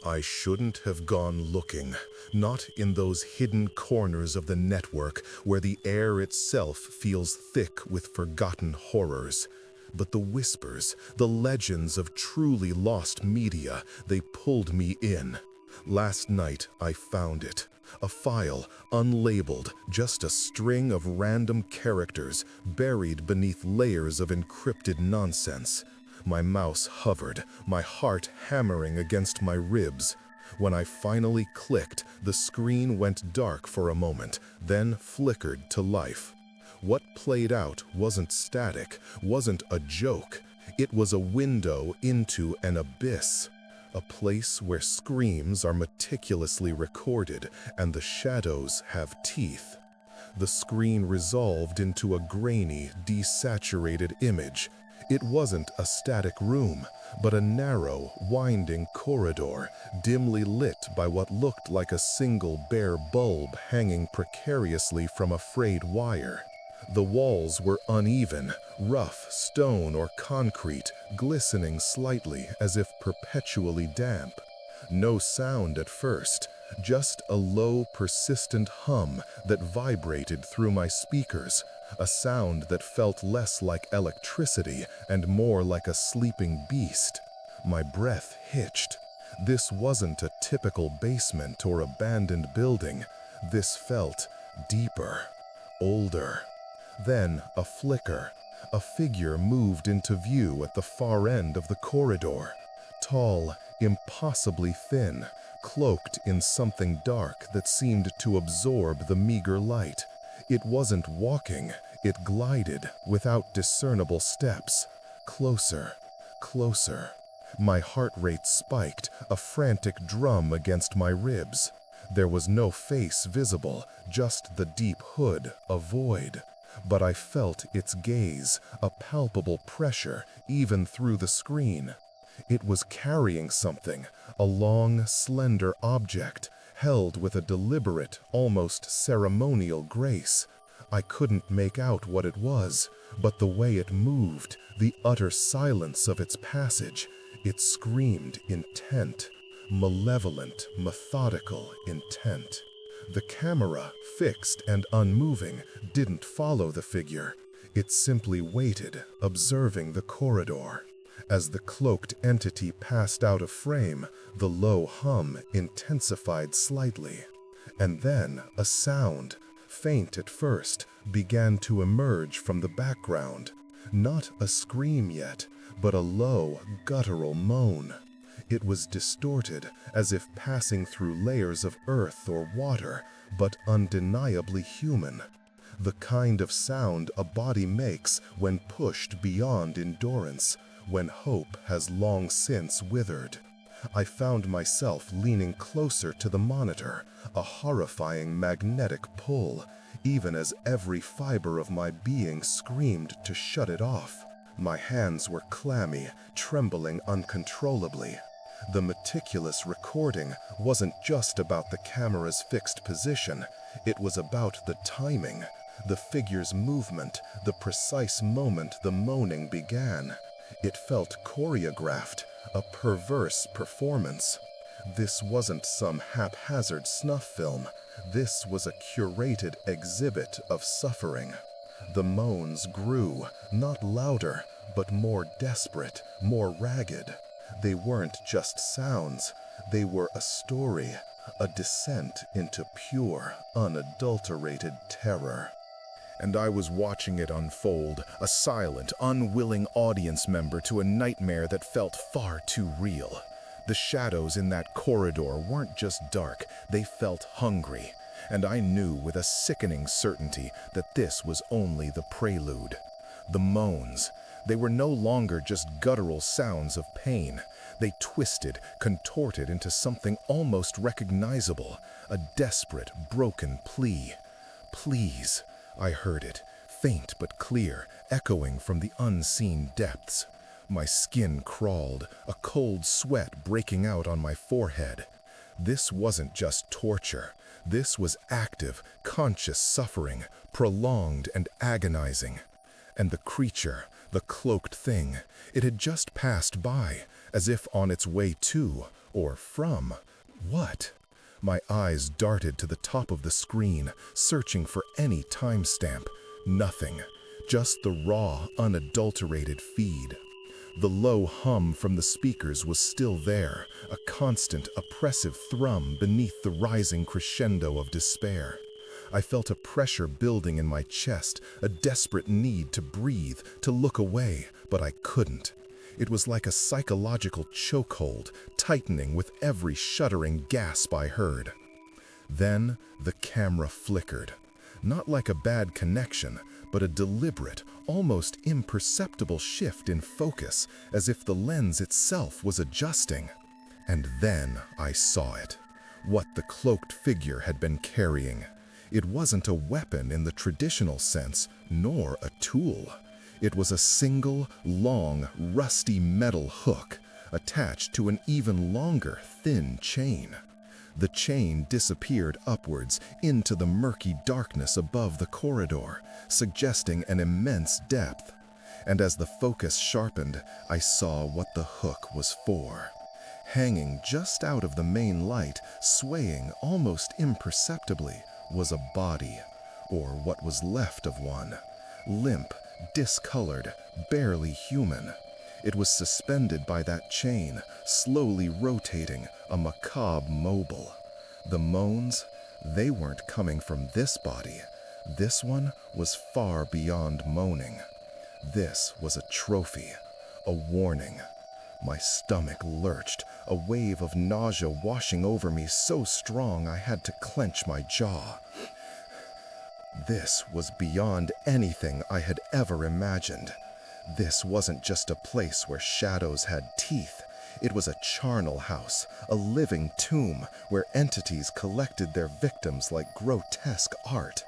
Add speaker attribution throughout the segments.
Speaker 1: I shouldn't have gone looking, not in those hidden corners of the network where the air itself feels thick with forgotten horrors. But the whispers, the legends of truly lost media, they pulled me in. Last night I found it. A file, unlabeled, just a string of random characters buried beneath layers of encrypted nonsense. My mouse hovered, my heart hammering against my ribs. When I finally clicked, the screen went dark for a moment, then flickered to life. What played out wasn't static, wasn't a joke. It was a window into an abyss. A place where screams are meticulously recorded and the shadows have teeth. The screen resolved into a grainy, desaturated image. It wasn't a static room, but a narrow, winding corridor, dimly lit by what looked like a single bare bulb hanging precariously from a frayed wire. The walls were uneven, rough stone or concrete, glistening slightly as if perpetually damp. No sound at first, just a low, persistent hum that vibrated through my speakers, a sound that felt less like electricity and more like a sleeping beast. My breath hitched. This wasn't a typical basement or abandoned building. This felt deeper, older. Then a flicker. A figure moved into view at the far end of the corridor. Tall, impossibly thin, cloaked in something dark that seemed to absorb the meager light. It wasn't walking, it glided without discernible steps. Closer, closer. My heart rate spiked, a frantic drum against my ribs. There was no face visible, just the deep hood, a void. But I felt its gaze, a palpable pressure, even through the screen. It was carrying something, a long, slender object, held with a deliberate, almost ceremonial grace. I couldn't make out what it was, but the way it moved, the utter silence of its passage, it screamed intent, malevolent, methodical intent. The camera, fixed and unmoving, didn't follow the figure. It simply waited, observing the corridor. As the cloaked entity passed out of frame, the low hum intensified slightly. And then a sound, faint at first, began to emerge from the background. Not a scream yet, but a low, guttural moan. It was distorted, as if passing through layers of earth or water, but undeniably human. The kind of sound a body makes when pushed beyond endurance, when hope has long since withered. I found myself leaning closer to the monitor, a horrifying magnetic pull, even as every fiber of my being screamed to shut it off. My hands were clammy, trembling uncontrollably. The meticulous recording wasn't just about the camera's fixed position, it was about the timing, the figure's movement, the precise moment the moaning began. It felt choreographed, a perverse performance. This wasn't some haphazard snuff film. This was a curated exhibit of suffering. The moans grew, not louder, but more desperate, more ragged. They weren't just sounds, they were a story, a descent into pure, unadulterated terror. And I was watching it unfold, a silent, unwilling audience member to a nightmare that felt far too real. The shadows in that corridor weren't just dark, they felt hungry, and I knew with a sickening certainty that this was only the prelude. The moans, they were no longer just guttural sounds of pain. They twisted, contorted into something almost recognizable, a desperate, broken plea. Please, I heard it, faint but clear, echoing from the unseen depths. My skin crawled, a cold sweat breaking out on my forehead. This wasn't just torture. This was active, conscious suffering, prolonged and agonizing. And the creature, the cloaked thing, it had just passed by, as if on its way to, Or from what? My eyes darted to the top of the screen, searching for any timestamp. Nothing. Just the raw, unadulterated feed. The low hum from the speakers was still there, a constant, oppressive thrum beneath the rising crescendo of despair. I felt a pressure building in my chest, a desperate need to breathe, to look away, but I couldn't. It was like a psychological chokehold, tightening with every shuddering gasp I heard. Then the camera flickered. Not like a bad connection, but a deliberate, almost imperceptible shift in focus, as if the lens itself was adjusting. And then I saw it. What the cloaked figure had been carrying. It wasn't a weapon in the traditional sense, nor a tool. It was a single, long, rusty metal hook, attached to an even longer, thin chain. The chain disappeared upwards into the murky darkness above the corridor, suggesting an immense depth. And as the focus sharpened, I saw what the hook was for. Hanging just out of the main light, swaying almost imperceptibly, was a body, or what was left of one. Limp, discolored, barely human. It was suspended by that chain, slowly rotating, a macabre mobile. The moans, they weren't coming from this body. This one was far beyond moaning. This was a trophy, a warning. My stomach lurched, a wave of nausea washing over me so strong I had to clench my jaw. This was beyond anything I had ever imagined. This wasn't just a place where shadows had teeth. It was a charnel house, a living tomb where entities collected their victims like grotesque art.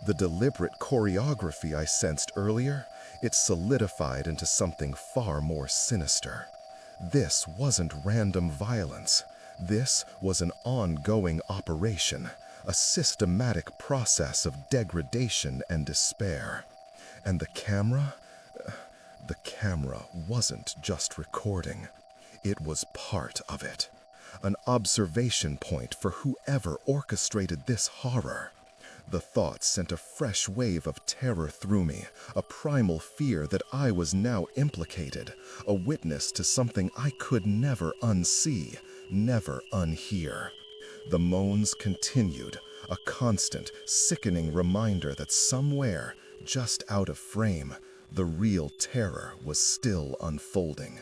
Speaker 1: The deliberate choreography I sensed earlier, it solidified into something far more sinister. This wasn't random violence. This was an ongoing operation, a systematic process of degradation and despair. And the camera wasn't just recording. It was part of it. An observation point for whoever orchestrated this horror. The thought sent a fresh wave of terror through me, a primal fear that I was now implicated, a witness to something I could never unsee, never unhear. The moans continued, a constant, sickening reminder that somewhere, just out of frame, the real terror was still unfolding,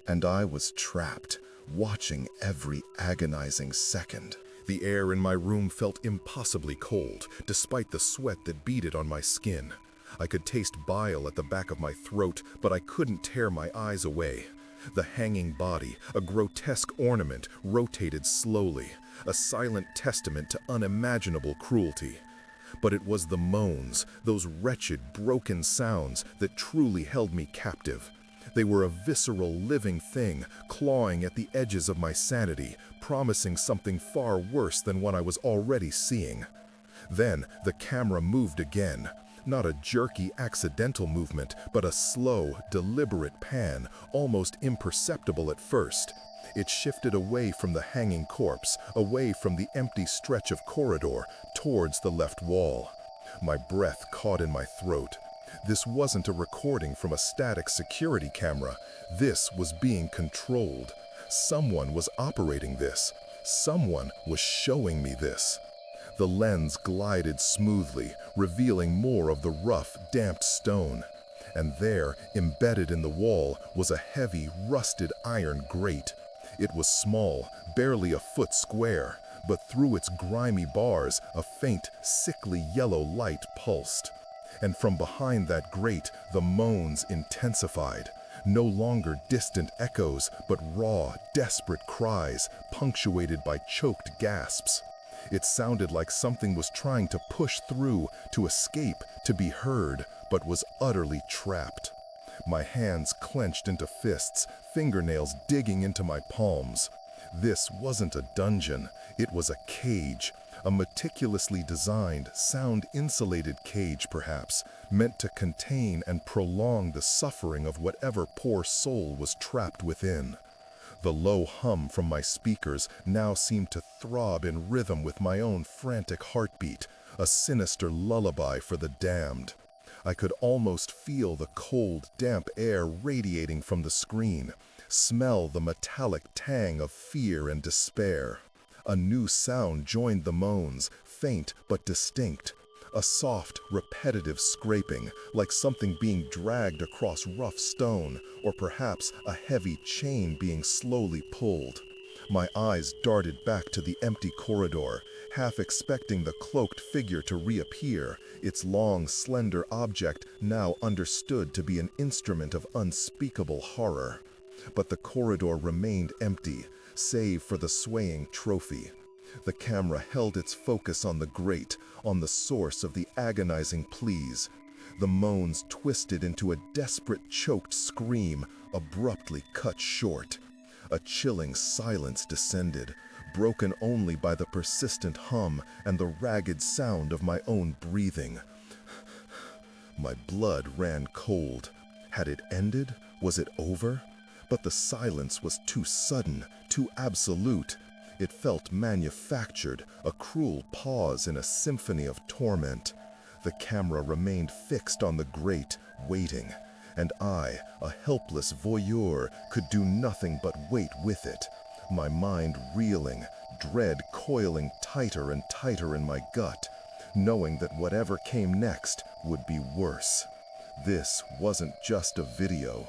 Speaker 1: and I was trapped, watching every agonizing second. The air in my room felt impossibly cold, despite the sweat that beaded on my skin. I could taste bile at the back of my throat, but I couldn't tear my eyes away. The hanging body, a grotesque ornament, rotated slowly, a silent testament to unimaginable cruelty. But it was the moans, those wretched, broken sounds, that truly held me captive. They were a visceral, living thing, clawing at the edges of my sanity, promising something far worse than what I was already seeing. Then the camera moved again. Not a jerky, accidental movement, but a slow, deliberate pan, almost imperceptible at first. It shifted away from the hanging corpse, away from the empty stretch of corridor, towards the left wall. My breath caught in my throat. This wasn't a recording from a static security camera. This was being controlled. Someone was operating this. Someone was showing me this. The lens glided smoothly, revealing more of the rough, damped stone. And there, embedded in the wall, was a heavy, rusted iron grate. It was small, barely a foot square, but through its grimy bars, a faint, sickly yellow light pulsed. And from behind that grate, the moans intensified. No longer distant echoes, but raw, desperate cries, punctuated by choked gasps. It sounded like something was trying to push through, to escape, to be heard, but was utterly trapped. My hands clenched into fists, fingernails digging into my palms. This wasn't a dungeon, it was a cage. A meticulously designed, sound-insulated cage, perhaps, meant to contain and prolong the suffering of whatever poor soul was trapped within. The low hum from my speakers now seemed to throb in rhythm with my own frantic heartbeat, a sinister lullaby for the damned. I could almost feel the cold, damp air radiating from the screen, smell the metallic tang of fear and despair. A new sound joined the moans, faint but distinct. A soft, repetitive scraping, like something being dragged across rough stone, or perhaps a heavy chain being slowly pulled. My eyes darted back to the empty corridor, half expecting the cloaked figure to reappear, its long, slender object now understood to be an instrument of unspeakable horror. But the corridor remained empty, save for the swaying trophy. The camera held its focus on the grate, on the source of the agonizing pleas. The moans twisted into a desperate, choked scream, abruptly cut short. A chilling silence descended, broken only by the persistent hum and the ragged sound of my own breathing. My blood ran cold. Had it ended? Was it over? But the silence was too sudden, too absolute. It felt manufactured, a cruel pause in a symphony of torment. The camera remained fixed on the grate, waiting, and I, a helpless voyeur, could do nothing but wait with it, my mind reeling, dread coiling tighter and tighter in my gut, knowing that whatever came next would be worse. This wasn't just a video.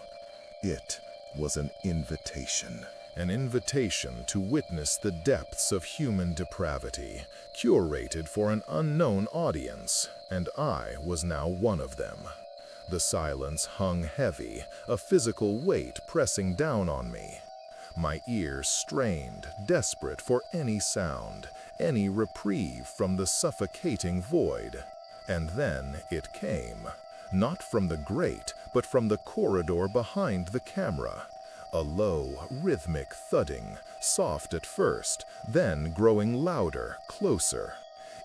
Speaker 1: It was an invitation. An invitation to witness the depths of human depravity, curated for an unknown audience, and I was now one of them. The silence hung heavy, a physical weight pressing down on me. My ears strained, desperate for any sound, any reprieve from the suffocating void. And then it came, not from the grate, but from the corridor behind the camera. A low, rhythmic thudding, soft at first, then growing louder, closer.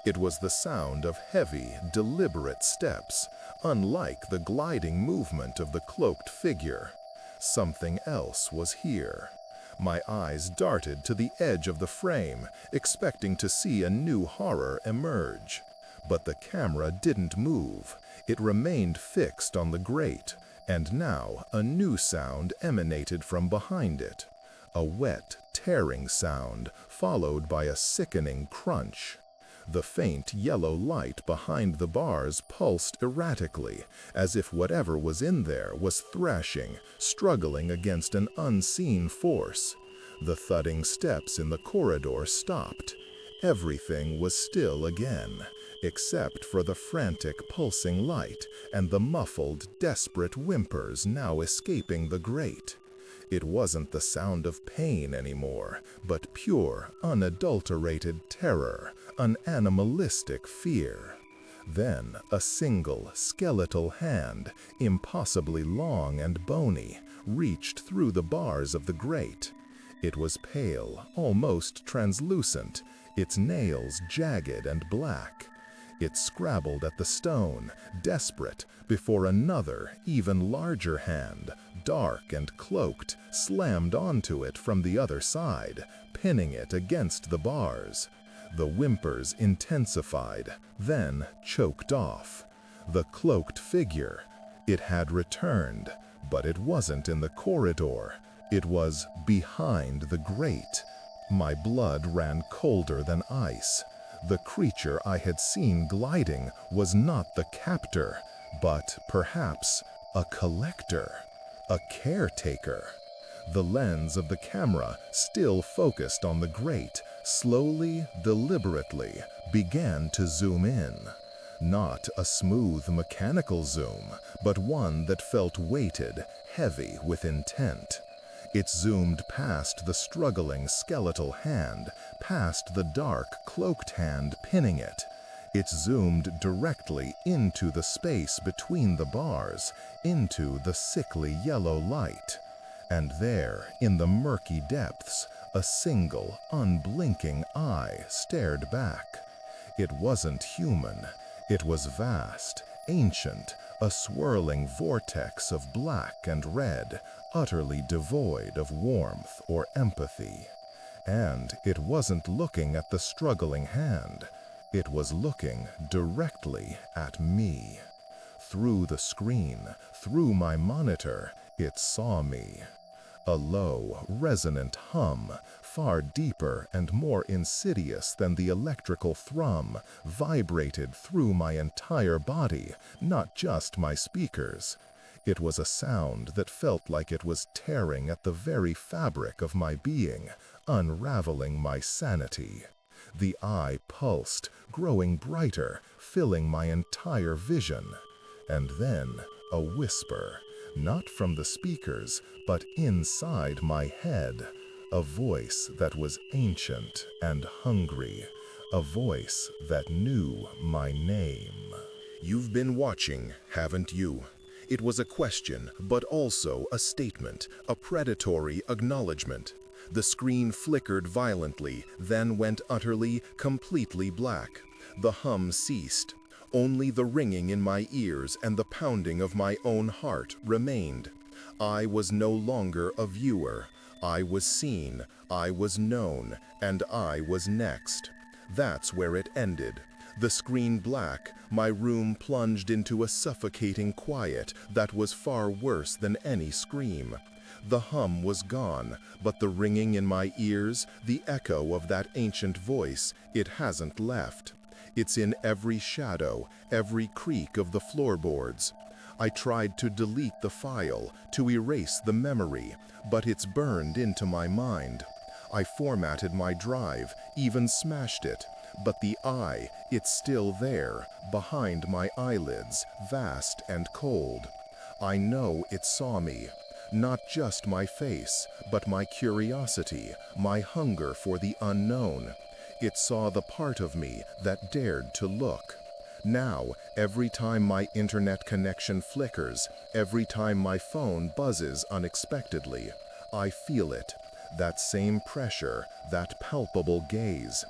Speaker 1: It was the sound of heavy, deliberate steps, unlike the gliding movement of the cloaked figure. Something else was here. My eyes darted to the edge of the frame, expecting to see a new horror emerge. But the camera didn't move. It remained fixed on the grate. And now a new sound emanated from behind it. A wet, tearing sound, followed by a sickening crunch. The faint yellow light behind the bars pulsed erratically, as if whatever was in there was thrashing, struggling against an unseen force. The thudding steps in the corridor stopped. Everything was still again, except for the frantic pulsing light and the muffled, desperate whimpers now escaping the grate. It wasn't the sound of pain anymore, but pure, unadulterated terror, an animalistic fear. Then a single, skeletal hand, impossibly long and bony, reached through the bars of the grate. It was pale, almost translucent, its nails jagged and black. It scrabbled at the stone, desperate, before another, even larger hand, dark and cloaked, slammed onto it from the other side, pinning it against the bars. The whimpers intensified, then choked off. The cloaked figure. It had returned, but it wasn't in the corridor. It was behind the grate. My blood ran colder than ice. The creature I had seen gliding was not the captor, but perhaps a collector, a caretaker. The lens of the camera, still focused on the grate, slowly, deliberately, began to zoom in. Not a smooth mechanical zoom, but one that felt weighted, heavy with intent. It zoomed past the struggling skeletal hand, past the dark, cloaked hand pinning it. It zoomed directly into the space between the bars, into the sickly yellow light. And there, in the murky depths, a single, unblinking eye stared back. It wasn't human. It was vast, ancient, a swirling vortex of black and red, utterly devoid of warmth or empathy. And it wasn't looking at the struggling hand. It was looking directly at me. Through the screen, through my monitor, it saw me. A low, resonant hum, far deeper and more insidious than the electrical thrum, vibrated through my entire body, not just my speakers. It was a sound that felt like it was tearing at the very fabric of my being, unraveling my sanity. The eye pulsed, growing brighter, filling my entire vision. And then a whisper, not from the speakers, but inside my head. A voice that was ancient and hungry. A voice that knew my name. You've been watching, haven't you? It was a question, but also a statement, a predatory acknowledgement. The screen flickered violently, then went utterly, completely black. The hum ceased. Only the ringing in my ears and the pounding of my own heart remained. I was no longer a viewer. I was seen, I was known, and I was next. That's where it ended. The screen black, my room plunged into a suffocating quiet that was far worse than any scream. The hum was gone, but the ringing in my ears, the echo of that ancient voice, it hasn't left. It's in every shadow, every creak of the floorboards. I tried to delete the file, to erase the memory, but it's burned into my mind. I formatted my drive, even smashed it, but the eye, it's still there, behind my eyelids, vast and cold. I know it saw me. Not just my face, but my curiosity, my hunger for the unknown. It saw the part of me that dared to look. Now, every time my internet connection flickers, every time my phone buzzes unexpectedly, I feel it. That same pressure, that palpable gaze.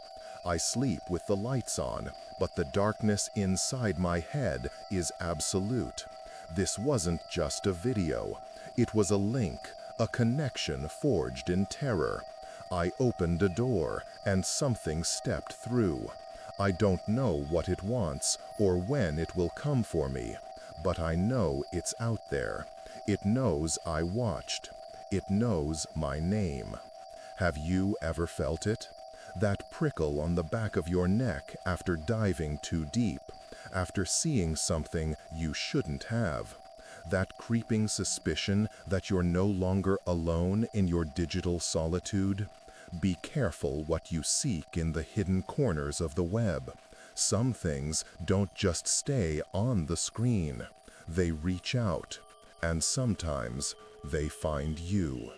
Speaker 1: I sleep with the lights on, but the darkness inside my head is absolute. This wasn't just a video. It was a link, a connection forged in terror. I opened a door, and something stepped through. I don't know what it wants, or when it will come for me, but I know it's out there. It knows I watched. It knows my name. Have you ever felt it? That prickle on the back of your neck after diving too deep, after seeing something you shouldn't have. That creeping suspicion that you're no longer alone in your digital solitude. Be careful what you seek in the hidden corners of the web. Some things don't just stay on the screen. They reach out, and sometimes they find you.